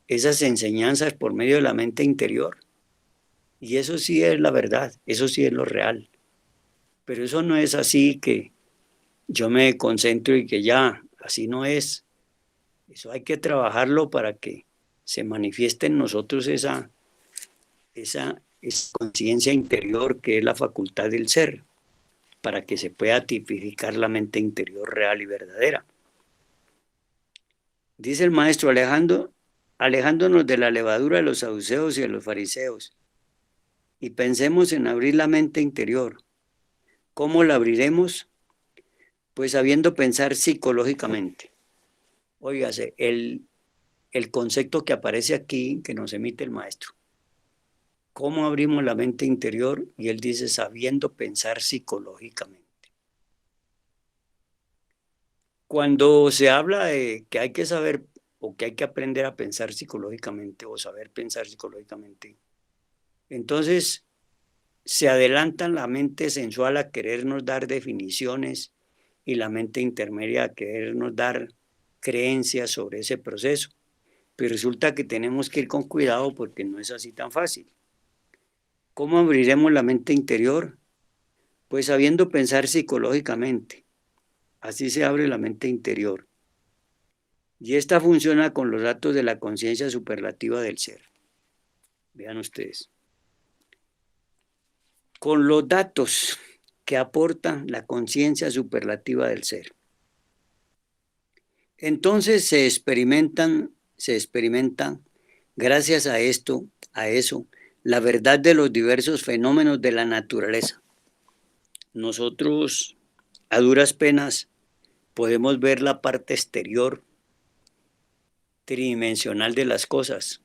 esas enseñanzas por medio de la mente interior. Y eso sí es la verdad, eso sí es lo real. Pero eso no es así que yo me concentro y que ya, así no es. Eso hay que trabajarlo para que se manifieste en nosotros esa conciencia interior que es la facultad del ser, para que se pueda tipificar la mente interior real y verdadera. Dice el maestro, alejándonos de la levadura de los saduceos y de los fariseos, y pensemos en abrir la mente interior. ¿Cómo la abriremos? Pues sabiendo pensar psicológicamente. Óigase, el concepto que aparece aquí, que nos emite el maestro. ¿Cómo abrimos la mente interior? Y él dice, sabiendo pensar psicológicamente. Cuando se habla de que hay que saber o que hay que aprender a pensar psicológicamente o saber pensar psicológicamente, entonces se adelanta la mente sensual a querernos dar definiciones y la mente intermedia a querernos dar creencias sobre ese proceso. Pero resulta que tenemos que ir con cuidado porque no es así tan fácil. ¿Cómo abriremos la mente interior? Pues sabiendo pensar psicológicamente. Así se abre la mente interior. Y esta funciona con los datos de la conciencia superlativa del ser. Vean ustedes. Con los datos que aporta la conciencia superlativa del ser. Entonces se experimenta gracias a esto, a eso, la verdad de los diversos fenómenos de la naturaleza. Nosotros, a duras penas, podemos ver la parte exterior tridimensional de las cosas,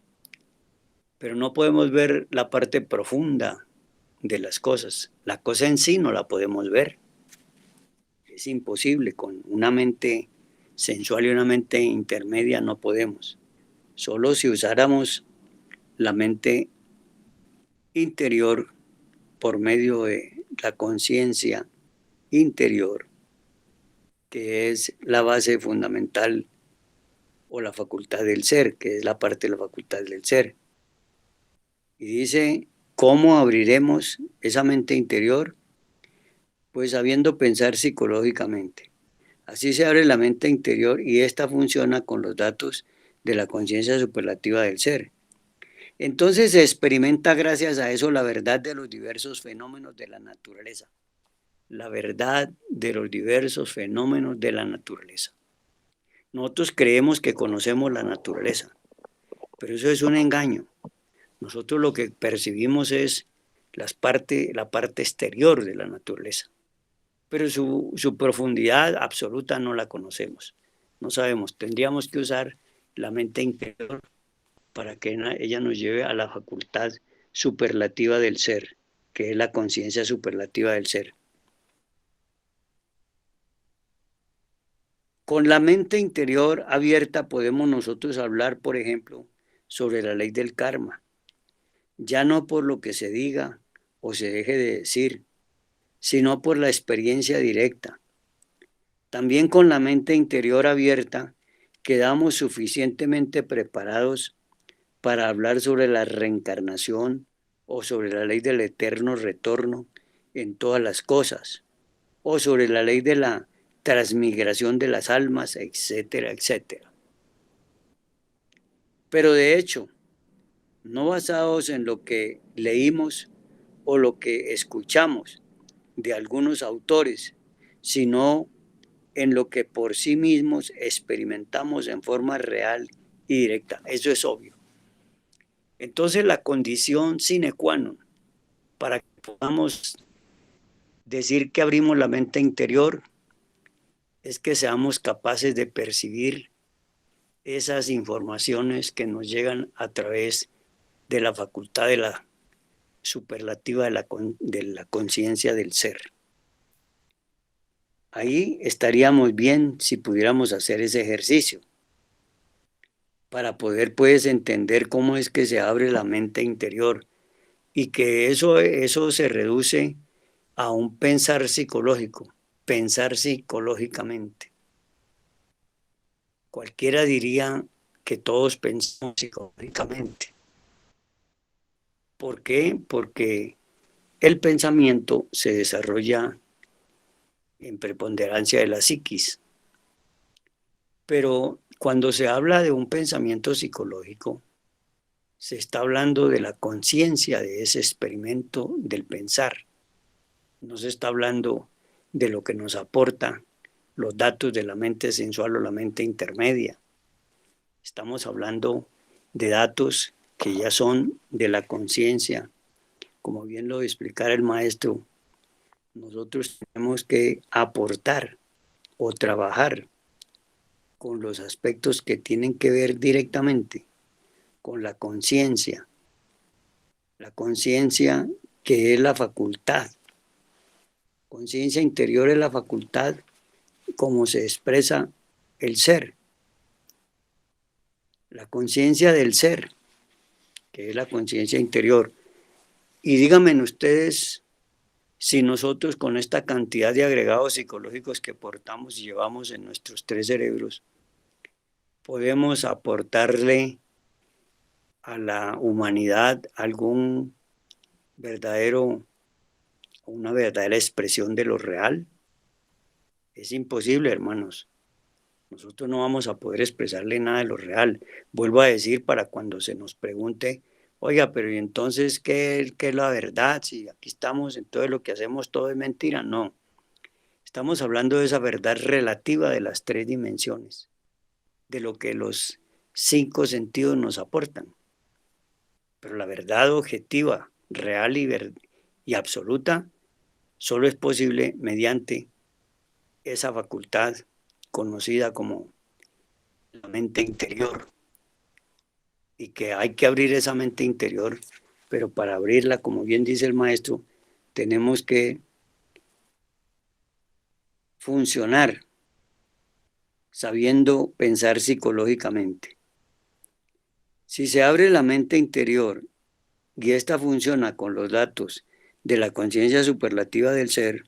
pero no podemos ver la parte profunda de las cosas. La cosa en sí no la podemos ver. Es imposible, con una mente sensual y una mente intermedia no podemos. Solo si usáramos la mente interior por medio de la conciencia interior, que es la base fundamental o la facultad del ser, que es la parte de la facultad del ser. Y dice, ¿cómo abriremos esa mente interior? Pues sabiendo pensar psicológicamente. Así se abre la mente interior y esta funciona con los datos de la conciencia superlativa del ser. Entonces se experimenta gracias a eso la verdad de los diversos fenómenos de la naturaleza. La verdad de los diversos fenómenos de la naturaleza. Nosotros creemos que conocemos la naturaleza, pero eso es un engaño. Nosotros lo que percibimos es la parte exterior de la naturaleza, pero su profundidad absoluta no la conocemos. No sabemos, tendríamos que usar la mente interior para que ella nos lleve a la facultad superlativa del ser, que es la conciencia superlativa del ser. Con la mente interior abierta podemos nosotros hablar, por ejemplo, sobre la ley del karma, ya no por lo que se diga o se deje de decir, sino por la experiencia directa. También con la mente interior abierta quedamos suficientemente preparados para hablar sobre la reencarnación o sobre la ley del eterno retorno en todas las cosas, o sobre la ley de la transmigración de las almas, etcétera, etcétera. Pero de hecho, no basados en lo que leímos o lo que escuchamos de algunos autores, sino en lo que por sí mismos experimentamos en forma real y directa. Eso es obvio. Entonces la condición sine qua non para que podamos decir que abrimos la mente interior es que seamos capaces de percibir esas informaciones que nos llegan a través de la facultad de la superlativa de la conciencia del ser. Ahí estaríamos bien si pudiéramos hacer ese ejercicio para poder pues entender cómo es que se abre la mente interior y que eso se reduce a un pensar psicológico, pensar psicológicamente. Cualquiera diría que todos pensamos psicológicamente. ¿Por qué? Porque el pensamiento se desarrolla en preponderancia de la psiquis. Pero cuando se habla de un pensamiento psicológico, se está hablando de la conciencia de ese experimento del pensar. No se está hablando de lo que nos aporta los datos de la mente sensual o la mente intermedia. Estamos hablando de datos que ya son de la conciencia. Como bien lo explicara el maestro, nosotros tenemos que aportar o trabajar con los aspectos que tienen que ver directamente con la conciencia que es la facultad. Conciencia interior es la facultad como se expresa el ser. La conciencia del ser, que es la conciencia interior. Y díganme ustedes si nosotros con esta cantidad de agregados psicológicos que portamos y llevamos en nuestros tres cerebros, podemos aportarle a la humanidad algún verdadero, una verdadera expresión de lo real. Es imposible, hermanos. Nosotros no vamos a poder expresarle nada de lo real. Vuelvo a decir para cuando se nos pregunte, oiga, pero ¿y entonces qué es la verdad? Si aquí estamos, entonces lo que hacemos todo es mentira. No, estamos hablando de esa verdad relativa de las tres dimensiones, de lo que los cinco sentidos nos aportan. Pero la verdad objetiva, real y absoluta solo es posible mediante esa facultad conocida como la mente interior, y que hay que abrir esa mente interior, pero para abrirla, como bien dice el maestro, tenemos que funcionar sabiendo pensar psicológicamente. Si se abre la mente interior y esta funciona con los datos de la conciencia superlativa del ser,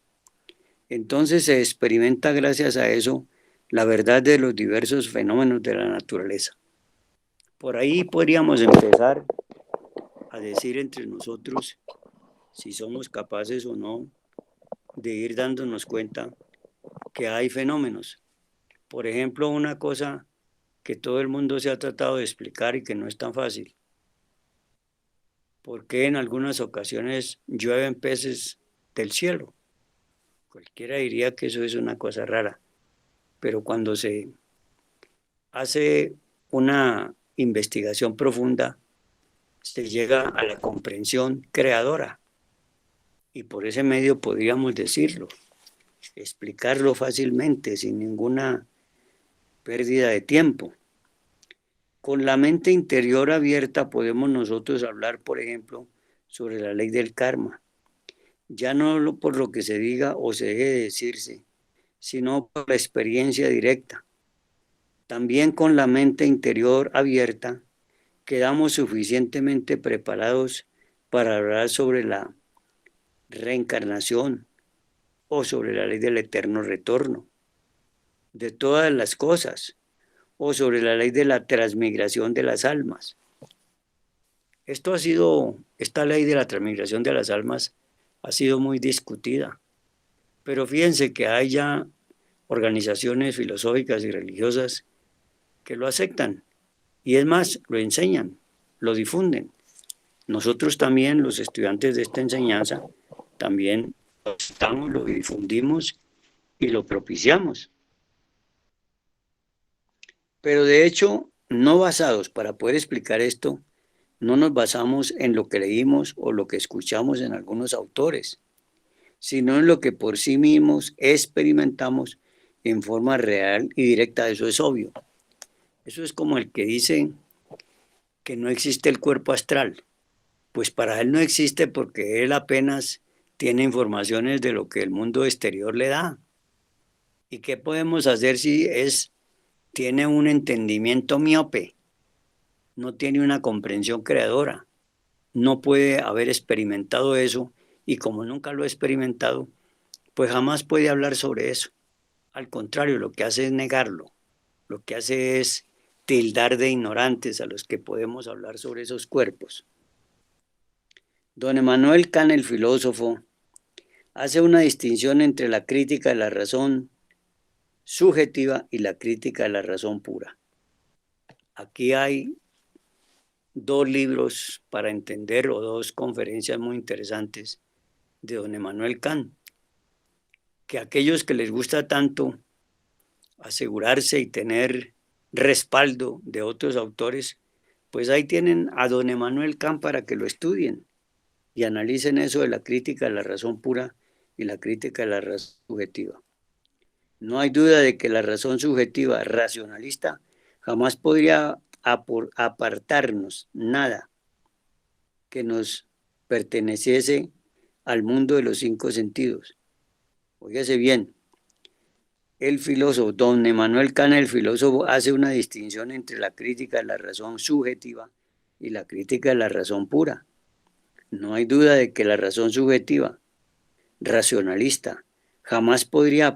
entonces se experimenta gracias a eso la verdad de los diversos fenómenos de la naturaleza. Por ahí podríamos empezar a decir entre nosotros si somos capaces o no de ir dándonos cuenta que hay fenómenos. Por ejemplo, una cosa que todo el mundo se ha tratado de explicar y que no es tan fácil. ¿Por qué en algunas ocasiones llueven peces del cielo? Cualquiera diría que eso es una cosa rara, pero cuando se hace una investigación profunda, se llega a la comprensión creadora y por ese medio podríamos decirlo, explicarlo fácilmente, sin ninguna pérdida de tiempo. Con la mente interior abierta podemos nosotros hablar, por ejemplo, sobre la ley del karma, ya no por lo que se diga o se deje de decirse, sino por la experiencia directa. También con la mente interior abierta, quedamos suficientemente preparados para hablar sobre la reencarnación o sobre la ley del eterno retorno, de todas las cosas, o sobre la ley de la transmigración de las almas. Esta ley de la transmigración de las almas ha sido muy discutida, pero fíjense que hay ya organizaciones filosóficas y religiosas que lo aceptan y es más, lo enseñan, lo difunden. Nosotros también, los estudiantes de esta enseñanza, también lo aceptamos, lo difundimos y lo propiciamos. Pero de hecho, no basados, para poder explicar esto, no nos basamos en lo que leímos o lo que escuchamos en algunos autores, sino en lo que por sí mismos experimentamos en forma real y directa. Eso es obvio. Eso es como el que dice que no existe el cuerpo astral. Pues para él no existe porque él apenas tiene informaciones de lo que el mundo exterior le da. ¿Y qué podemos hacer si tiene un entendimiento miope? No tiene una comprensión creadora, no puede haber experimentado eso y como nunca lo ha experimentado, pues jamás puede hablar sobre eso. Al contrario, lo que hace es negarlo, lo que hace es tildar de ignorantes a los que podemos hablar sobre esos cuerpos. Don Emanuel Kant, el filósofo, hace una distinción entre la crítica de la razón subjetiva y la crítica de la razón pura. Aquí hay dos libros para entender o dos conferencias muy interesantes de don Emanuel Kant, que aquellos que les gusta tanto asegurarse y tener respaldo de otros autores, pues ahí tienen a don Emanuel Kant para que lo estudien y analicen eso de la crítica de la razón pura y la crítica de la razón subjetiva. No hay duda de que la razón subjetiva racionalista jamás podría apartarnos nada que nos perteneciese al mundo de los cinco sentidos. Óigase bien, el filósofo, don Emanuel Kant, el filósofo, hace una distinción entre la crítica de la razón subjetiva y la crítica de la razón pura. No hay duda de que la razón subjetiva, racionalista, jamás podría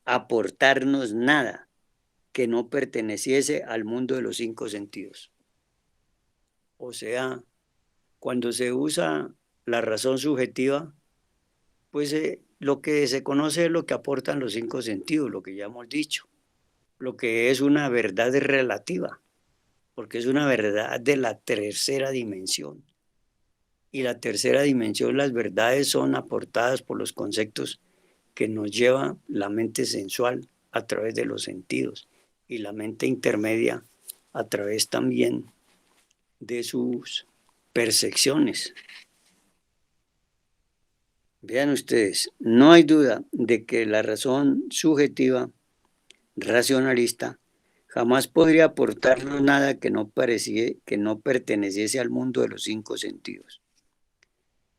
aportarnos nada que no perteneciese al mundo de los cinco sentidos. O sea, cuando se usa la razón subjetiva, pues lo que se conoce es lo que aportan los cinco sentidos, lo que ya hemos dicho, lo que es una verdad relativa, porque es una verdad de la tercera dimensión. Y la tercera dimensión, las verdades son aportadas por los conceptos que nos lleva la mente sensual a través de los sentidos y la mente intermedia a través también de sus percepciones. Vean ustedes, no hay duda de que la razón subjetiva, racionalista, jamás podría aportarnos nada que no perteneciese al mundo de los cinco sentidos.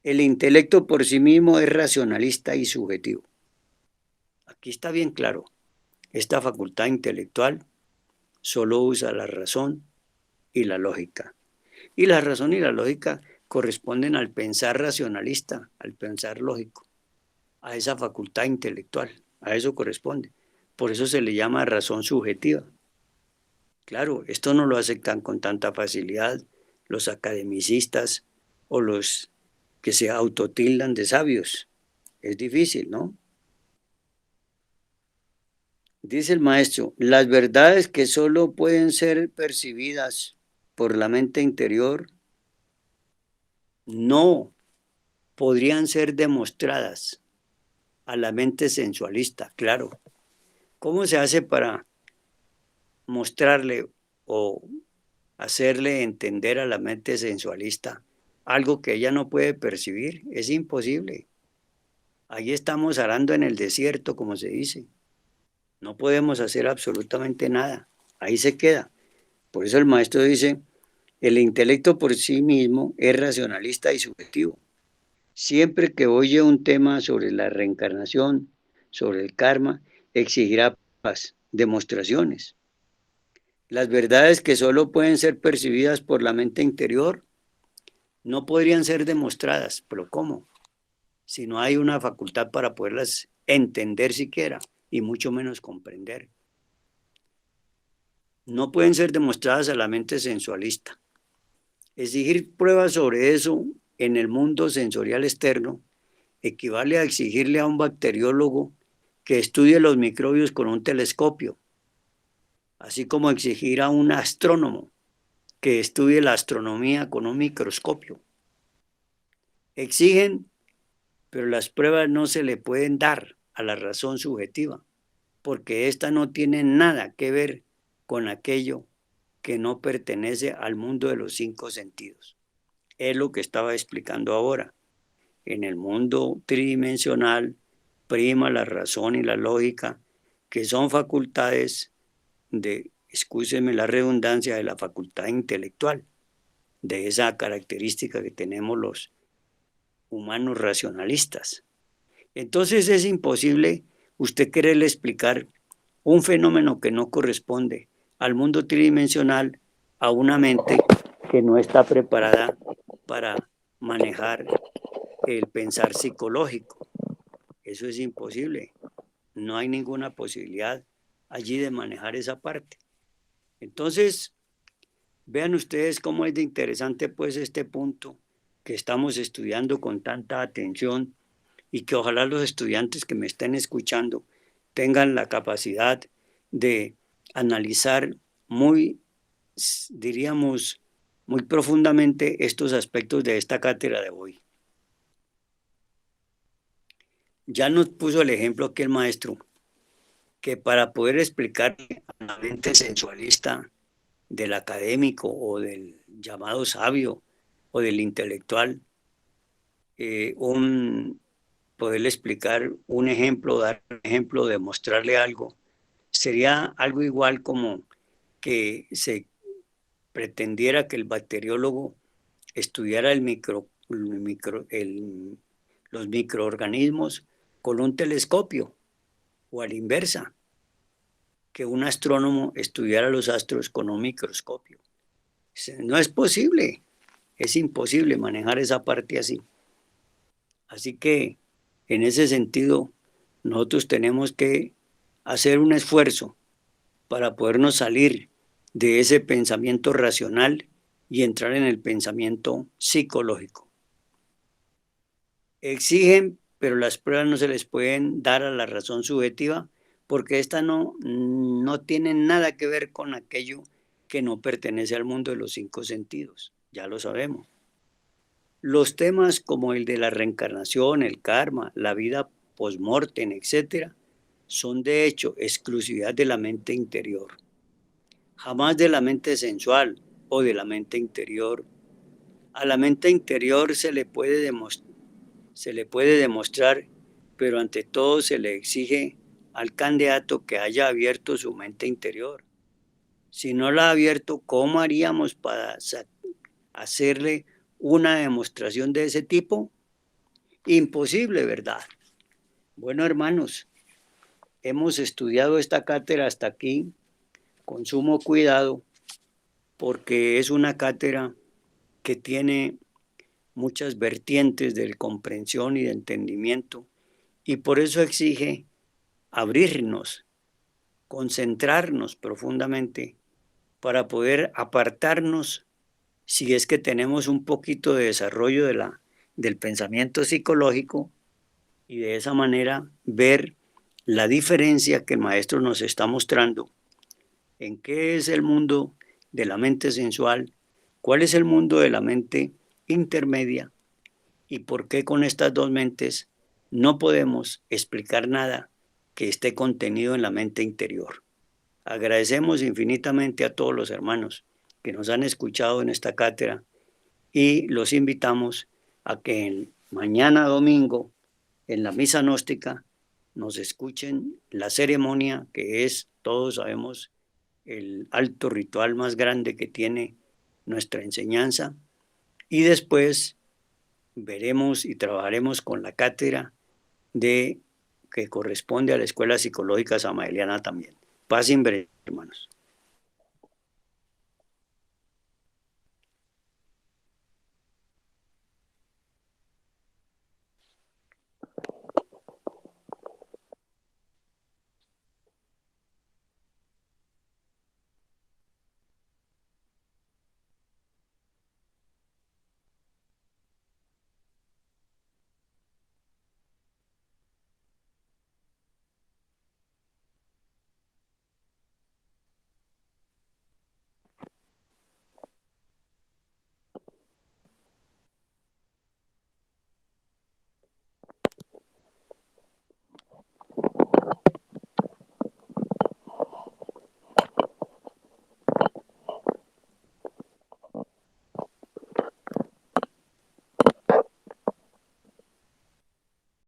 El intelecto por sí mismo es racionalista y subjetivo. Aquí está bien claro, esta facultad intelectual solo usa la razón y la lógica. Y la razón y la lógica corresponden al pensar racionalista, al pensar lógico, a esa facultad intelectual, a eso corresponde. Por eso se le llama razón subjetiva. Claro, esto no lo aceptan con tanta facilidad los academicistas o los que se autotildan de sabios. Es difícil, ¿no? Dice el maestro, las verdades que solo pueden ser percibidas por la mente interior no podrían ser demostradas a la mente sensualista, claro. ¿Cómo se hace para mostrarle o hacerle entender a la mente sensualista algo que ella no puede percibir? Es imposible. Ahí estamos arando en el desierto, como se dice. No podemos hacer absolutamente nada. Ahí se queda. Por eso el maestro dice, el intelecto por sí mismo es racionalista y subjetivo. Siempre que oye un tema sobre la reencarnación, sobre el karma, exigirá pruebas, demostraciones. Las verdades que solo pueden ser percibidas por la mente interior no podrían ser demostradas, pero ¿cómo? Si no hay una facultad para poderlas entender siquiera, y mucho menos comprender. No pueden ser demostradas a la mente sensualista. Exigir pruebas sobre eso en el mundo sensorial externo equivale a exigirle a un bacteriólogo que estudie los microbios con un telescopio, así como exigir a un astrónomo que estudie la astronomía con un microscopio. Exigen, pero las pruebas no se le pueden dar a la razón subjetiva, porque ésta no tiene nada que ver con aquello que no pertenece al mundo de los cinco sentidos. Es lo que estaba explicando ahora. En el mundo tridimensional prima la razón y la lógica, que son facultades de, excúseme la redundancia, de la facultad intelectual, de esa característica que tenemos los humanos racionalistas. Entonces es imposible usted quererle explicar un fenómeno que no corresponde al mundo tridimensional a una mente que no está preparada para manejar el pensar psicológico. Eso es imposible. No hay ninguna posibilidad allí de manejar esa parte. Entonces, vean ustedes cómo es de interesante pues este punto que estamos estudiando con tanta atención y que ojalá los estudiantes que me estén escuchando tengan la capacidad de analizar muy, diríamos, muy profundamente estos aspectos de esta cátedra de hoy. Ya nos puso el ejemplo aquí el maestro, que para poder explicar a la mente sensualista del académico o del llamado sabio o del intelectual, poderle explicar un ejemplo, dar un ejemplo, demostrarle algo, sería algo igual como que se pretendiera que el bacteriólogo estudiara los microorganismos con un telescopio o a la inversa, que un astrónomo estudiara los astros con un microscopio. No es posible, es imposible manejar esa parte así. Así que en ese sentido, nosotros tenemos que hacer un esfuerzo para podernos salir de ese pensamiento racional y entrar en el pensamiento psicológico. Exigen, pero las pruebas no se les pueden dar a la razón subjetiva porque esta no tiene nada que ver con aquello que no pertenece al mundo de los cinco sentidos, ya lo sabemos. Los temas como el de la reencarnación, el karma, la vida post-mortem, etc., son de hecho exclusividad de la mente interior, jamás de la mente sensual o de la mente interior. A la mente interior se le puede demostrar, pero ante todo se le exige al candidato que haya abierto su mente interior. Si no la ha abierto, ¿cómo haríamos para hacerle una demostración de ese tipo? Imposible, ¿verdad? Bueno, hermanos, hemos estudiado esta cátedra hasta aquí con sumo cuidado porque es una cátedra que tiene muchas vertientes de comprensión y de entendimiento y por eso exige abrirnos, concentrarnos profundamente para poder apartarnos si es que tenemos un poquito de desarrollo del pensamiento psicológico y de esa manera ver la diferencia que el maestro nos está mostrando en qué es el mundo de la mente sensual, cuál es el mundo de la mente intermedia y por qué con estas dos mentes no podemos explicar nada que esté contenido en la mente interior. Agradecemos infinitamente a todos los hermanos que nos han escuchado en esta cátedra y los invitamos a que mañana domingo en la misa gnóstica nos escuchen la ceremonia que es, todos sabemos, el alto ritual más grande que tiene nuestra enseñanza y después veremos y trabajaremos con la cátedra de que corresponde a la Escuela Psicológica Samaeliana también. Paz sin ver, hermanos.